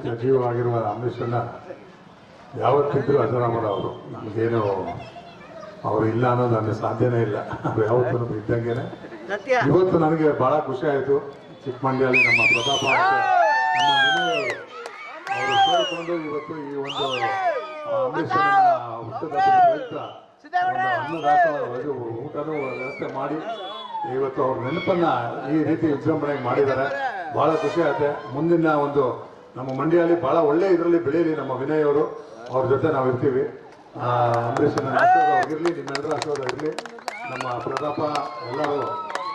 ಸಚಿವ ಆಗಿರುವ ಅಂಬರೀಷನ್ನ ಯಾವತ್ತಿದ್ರೂ ಅಜರಾಮರ ಅವರು. ನಮಗೇನು ಅವರು ಇಲ್ಲ ಅನ್ನೋದು ನನಗೆ ಸಾಧ್ಯನೇ ಇಲ್ಲ. ಅವ್ರು ಯಾವತ್ತೂ ಇದ್ದಂಗೆನೆ. ಇವತ್ತು ನನಗೆ ಬಹಳ ಖುಷಿ ಆಯಿತು. ಚಿಕ್ಕಮಂಡ್ಯಲ್ಲಿ ನಮ್ಮ ಪ್ರತಾಪ ನಮ್ಮ ಅವರು ಸೇರಿಕೊಂಡು ಇವತ್ತು ಈ ಒಂದು ಅಂಬರೀಷನ ಹುಟ್ಟದ ಪ್ರಯುಕ್ತ ಊಟನೂ ವ್ಯವಸ್ಥೆ ಮಾಡಿ ಇವತ್ತು ಅವ್ರ ನೆನಪನ್ನ ಈ ರೀತಿ ವಿಜೃಂಭಣೆಗೆ ಮಾಡಿದ್ದಾರೆ. ಬಹಳ ಖುಷಿ ಆಗುತ್ತೆ. ಮುಂದಿನ ಒಂದು ನಮ್ಮ ಮಂಡ್ಯಲ್ಲಿ ಬಹಳ ಒಳ್ಳೆ ಇದರಲ್ಲಿ ಬೆಳೀಲಿ ನಮ್ಮ ವಿನಯ್ ಅವರು. ಅವ್ರ ಜೊತೆ ನಾವು ಇರ್ತೀವಿ. ಅಂಬರೀಷನ ಆಶೀರ್ವಾದ ಇರಲಿ, ನಿಮ್ಮೆಲ್ಲರ ಆಶೀರ್ವಾದ ಇರಲಿ. ನಮ್ಮ ಪ್ರತಾಪ ಎಲ್ಲರೂ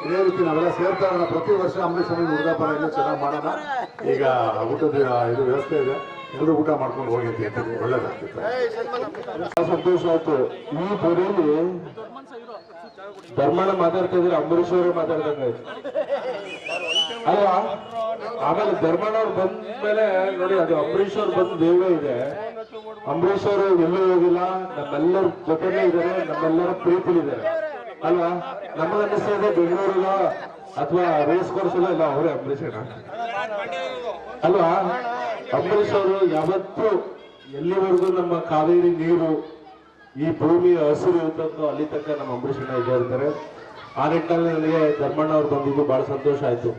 ಇದೇ ರೀತಿ ನಾವೆಲ್ಲ ಸೇರ್ತಾ ಇರೋಣ. ಪ್ರತಿ ವರ್ಷ ಅಂಬರೀಷನ ಹುಡುಗಾಪನ ಇನ್ನೂ ಚೆನ್ನಾಗಿ ಮಾಡೋಣ. ಈಗ ಊಟದ ಇದು ವ್ಯವಸ್ಥೆ ಇದೆ, ಎಲ್ಲರೂ ಊಟ ಮಾಡ್ಕೊಂಡು ಹೋಗಿ ಅಂತ ಹೇಳ್ತೀವಿ. ಒಳ್ಳೇದಾಗ್ತಿತ್ತು. ಸಂತೋಷ ಆಯ್ತು. ಈ ಬರೀಲಿ ಧರ್ಮಣ್ಣ ಮಾತಾಡ್ತಾ ಇದ್ರೆ ಅಂಬರೀಷ್ ಅವರೇ ಮಾತಾಡ್ದಂಗೆ ಅಲ್ವಾ? ಆಮೇಲೆ ಧರ್ಮಣ್ಣ ಅವ್ರು ಬಂದ್ಮೇಲೆ ನೋಡಿ, ಅದು ಅಂಬರೀಷ್ ಅವ್ರು ಬಂದ ದೇವೇ ಇದೆ. ಅಂಬರೀಷ್ ಅವರು ಎಲ್ಲೂ ಹೋಗಿಲ್ಲ, ನಮ್ಮೆಲ್ಲರ ಜೊತೆಲೇ ಇದ್ದಾರೆ, ನಮ್ಮೆಲ್ಲರ ಪ್ರೀತಿಲಿದ್ದಾರೆ ಅಲ್ವಾ? ನಮಗನ್ನಿಸ್ತಾ ಇದೆ ಬೆಂಗಳೂರಿನ ಅಥವಾ ರೇಸ್ ಕೋರ್ಸ್ ಎಲ್ಲ ಅವರೇ ಅಂಬರೀಷ್ ಅಲ್ವಾ? ಅಂಬರೀಷ್ ಅವರು ಯಾವತ್ತೂ ಎಲ್ಲಿವರೆಗೂ ನಮ್ಮ ಕಾವೇರಿ ನೀರು ಈ ಭೂಮಿಯ ಹಸಿರು ಇರುತ್ತೋ ಅಲ್ಲಿ ತನಕ ನಮ್ಮ ಅಂಬರೀಷ್ ಇದ್ದೇ ಇರ್ತಾರೆ. ಆ ನಿಟ್ಟಿನಲ್ಲಿ ನನಗೆ ಧರ್ಮಣ್ಣ ಅವ್ರು ಬಂದಿದ್ದು ಬಹಳ ಸಂತೋಷ ಆಯ್ತು.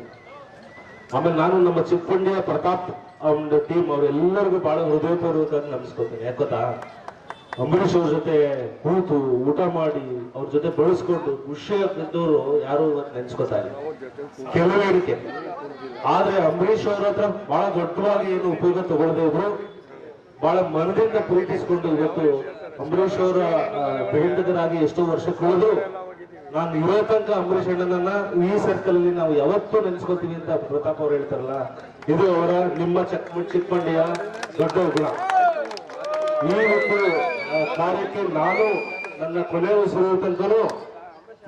ಆಮೇಲೆ ನಾನು ನಮ್ಮ ಚಿಕ್ಕಮಂಡ್ಯ ಪ್ರತಾಪ್ ಅವ್ರ ಟೀಮ್ ಅವರೆಲ್ಲರಿಗೂ ಬಹಳ ಹೃದಯಪೂರ್ವಕ ನಮಸ್ಕೊತೇನೆ. ಯಾಕೊತ್ತಾ, ಅಂಬರೀಷ್ ಅವ್ರ ಜೊತೆ ಕೂತು ಊಟ ಮಾಡಿ ಅವ್ರ ಜೊತೆ ಬಳಸ್ಕೊಂಡು ಖುಷಿಯಾಗಿದ್ದವರು ಯಾರು ನೆನ್ಸ್ಕೊತಾ ಇಲ್ಲ, ಕೆಲವರಿಗೆ. ಆದ್ರೆ ಅಂಬರೀಷ್ ಅವ್ರ ಹತ್ರ ಬಹಳ ದೊಡ್ಡವಾಗಿ ಏನು ಉಪಯೋಗ ತಗೊಳ್ಳದೆ ಇದ್ರು, ಬಹಳ ಮನದಿಂದ ಪ್ರೀತಿಸ್ಕೊಂಡು ಇವತ್ತು ಅಂಬರೀಷ್ ಅವರ ಬೆಂಬಲಿಗರಾಗಿ ಎಷ್ಟೋ ವರ್ಷ ಕಳೆದು ನಾನು ಇರೋ ತನಕ ಅಂಬರೀಷ್ ಅಣ್ಣನನ್ನ ಈ ಸರ್ಕಲ್ ಅಲ್ಲಿ ನಾವು ಯಾವತ್ತೂ ನೆನ್ಸ್ಕೊತೀವಿ ಅಂತ ಪ್ರತಾಪ್ ಅವ್ರು ಹೇಳ್ತಾರಲ್ಲ, ಇದು ಅವರ ನಿಮ್ಮ ಚಿಕ್ಕಮಂಡಿಯ ದೊಡ್ಡ ಗುಣ. ಈ ಒಂದು ಕಾರ್ಯಕ್ಕೆ ನಾನು ನನ್ನ ಕೊನೆ ಉಸಿರು ತನಕನೂ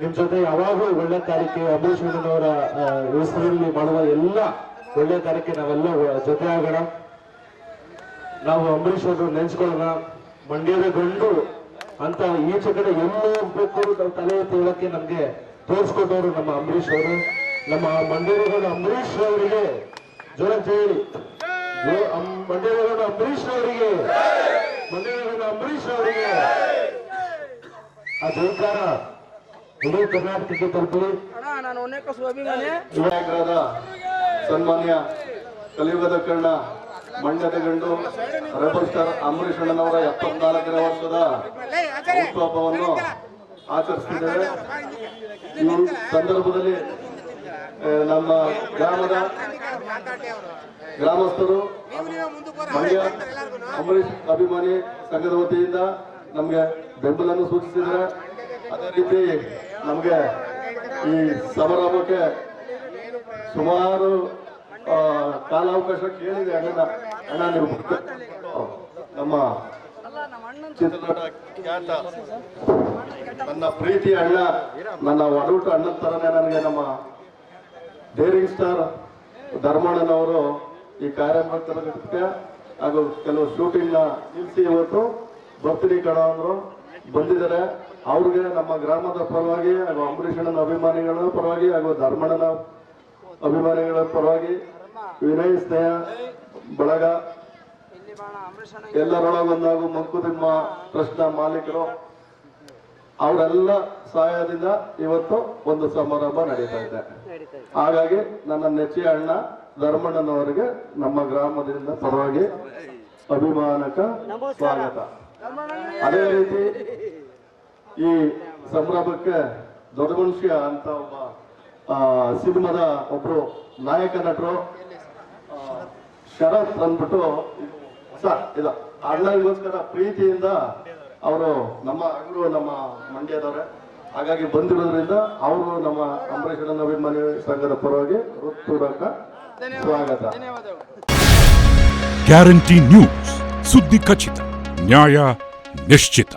ನಿಮ್ ಜೊತೆ ಯಾವಾಗಲೂ ಒಳ್ಳೆ ಕಾರ್ಯಕ್ಕೆ ಅಂಬರೀಷ್ ಅಣ್ಣನವರ ಹೆಸರಲ್ಲಿ ಮಾಡುವ ಎಲ್ಲ ಒಳ್ಳೆ ಕಾರ್ಯಕ್ಕೆ ನಾವೆಲ್ಲ ಜೊತೆ ಆಗೋಣ. ನಾವು ಅಂಬರೀಷ್ ಅವರು ನೆನ್ಸ್ಕೊಳ್ಳೋಣ. ಮಂಡ್ಯದ ಗಂಡು ಅಂತ ಈಚೆ ಕಡೆ ಎಲ್ಲೋ ಹೋಗ್ಬೇಕು ನಾವು ತಲೆ ಎತ್ತಿ ಹೇಳಕ್ಕೆ ನಮ್ಗೆ ತೋರಿಸ್ಕೊಟ್ಟವರು ನಮ್ಮ ಅಂಬರೀಷ್ ಅವರು. ನಮ್ಮ ಮಂಡ್ಯದ ಗಂಡು ಅಂಬರೀಷ್ ಅವರಿಗೆ ಜೋರ ಹೇಳಿ, ಮಂಡ್ಯದ ಗಂಡು ಅಂಬರೀಷ್ ಅವರಿಗೆ, ಮಂಡ್ಯದ ಗಂಡು ಅಂಬರೀಷ್ ಅವರಿಗೆ ಆ ಜೈಕಾರ ಇಡೀ ಕರ್ನಾಟಕಕ್ಕೆ ತಲುಪಲಿ. ಸನ್ಮಾನ್ಯ ಕಲಿಯುಗದ ಕರ್ಣ ಮಂಡ್ಯದ ಗಂಡು ರೆಬಲ್ ಸ್ಟಾರ್ ಅಂಬರೀಷ್ ಅಣ್ಣನವರ 74ನೇ ವರ್ಷದ ಹುಟ್ಟುಹಬ್ಬವನ್ನು ಆಚರಿಸುತ್ತಿದ್ದೇವೆ. ಈ ಸಂದರ್ಭದಲ್ಲಿ ನಮ್ಮ ಗ್ರಾಮದ ಗ್ರಾಮಸ್ಥರು ಮಂಡ್ಯ ಅಂಬರೀಷ್ ಅಭಿಮಾನಿ ಸಂಘದ ವತಿಯಿಂದ ನಮಗೆ ಬೆಂಬಲವನ್ನು ಸೂಚಿಸಿದ್ದಾರೆ. ಅದೇ ರೀತಿ ನಮಗೆ ಈ ಸಮಾರಂಭಕ್ಕೆ ಸುಮಾರು ಕಾಲಾವಕಾಶ ಕೇಳಿದೆ. ಅಣ್ಣ ನೀವು ನಮ್ಮ ಚಿತ್ರನಟ ಖ್ಯಾತ ನನ್ನ ಪ್ರೀತಿ ಅಣ್ಣ, ನನ್ನ ಒಡಹುಟ್ಟು ಅಣ್ಣನ ತರನೇ ನನಗೆ ನಮ್ಮ ಡೇರಿಂಗ್ ಸ್ಟಾರ್ ಧರ್ಮಣ್ಣನವರು ಈ ಕಾರ್ಯಕ್ರಮಕ್ಕೆ ಹಾಗೂ ಕೆಲವು ಶೂಟಿಂಗ್ ನ ನಿಲ್ಲಿಸಿ ಇವತ್ತು ಬರ್ತ್ಡೇ ಕಣ ಅಂದ್ರು ಬಂದಿದ್ದಾರೆ. ಅವ್ರಿಗೆ ನಮ್ಮ ಗ್ರಾಮದ ಪರವಾಗಿ ಹಾಗೂ ಅಂಬರೀಷ್ ಅಣ್ಣನ ಅಭಿಮಾನಿಗಳ ಪರವಾಗಿ ಹಾಗೂ ಧರ್ಮಣ್ಣನ ಅಭಿಮಾನಿಗಳ ಪರವಾಗಿ ವಿನಯ್ ಸ್ನೇಹ ಬಳಗ ಎಲ್ಲರೊಳಗೊಂದಾಗೂ ಮಂಕುತಿಮ್ಮ ಟ್ರಸ್ಟ್ ನ ಮಾಲೀಕರು ಅವರೆಲ್ಲ ಸಹಾಯದಿಂದ ಇವತ್ತು ಒಂದು ಸಮಾರಂಭ ನಡೀತಾ ಇದೆ. ಹಾಗಾಗಿ ನನ್ನ ನೆಚ್ಚಿನ ಅಣ್ಣ ಧರ್ಮಣ್ಣನವರಿಗೆ ನಮ್ಮ ಗ್ರಾಮದಿಂದ ಪರವಾಗಿ ಅಭಿಮಾನಕ ಸ್ವಾಗತ. ಅದೇ ರೀತಿ ಈ ಸಂಭ್ರಮಕ್ಕೆ ದೊಡ್ಡ ಮನುಷ್ಯ ಅಂತ ಒಬ್ಬ ಸಿನಿಮಾದ ಒಬ್ರು ನಾಯಕ ನಟರು ಶರತ್ ಅಂದ್ಬಿಟ್ಟು ಇದು ಅಣ್ಣನಿಗೋಸ್ಕರ ಪ್ರೀತಿಯಿಂದ ಅವರು ನಮ್ಮ ಅವರು ನಮ್ಮ ಮಂಡ್ಯದವ್ರೆ. ಹಾಗಾಗಿ ಬಂದಿರೋದ್ರಿಂದ ಅವರು ನಮ್ಮ ಅಂಬರೀಷ್ ಅಣ್ಣನ ಅಭಿಮಾನಿ ಸಂಘದ ಪರವಾಗಿ ಹೃತ್ಪೂರ್ವಕ ಸ್ವಾಗತ. ಗ್ಯಾರಂಟಿ ನ್ಯೂಸ್, ಸುದ್ದಿ ಖಚಿತ, ನ್ಯಾಯ ನಿಶ್ಚಿತ.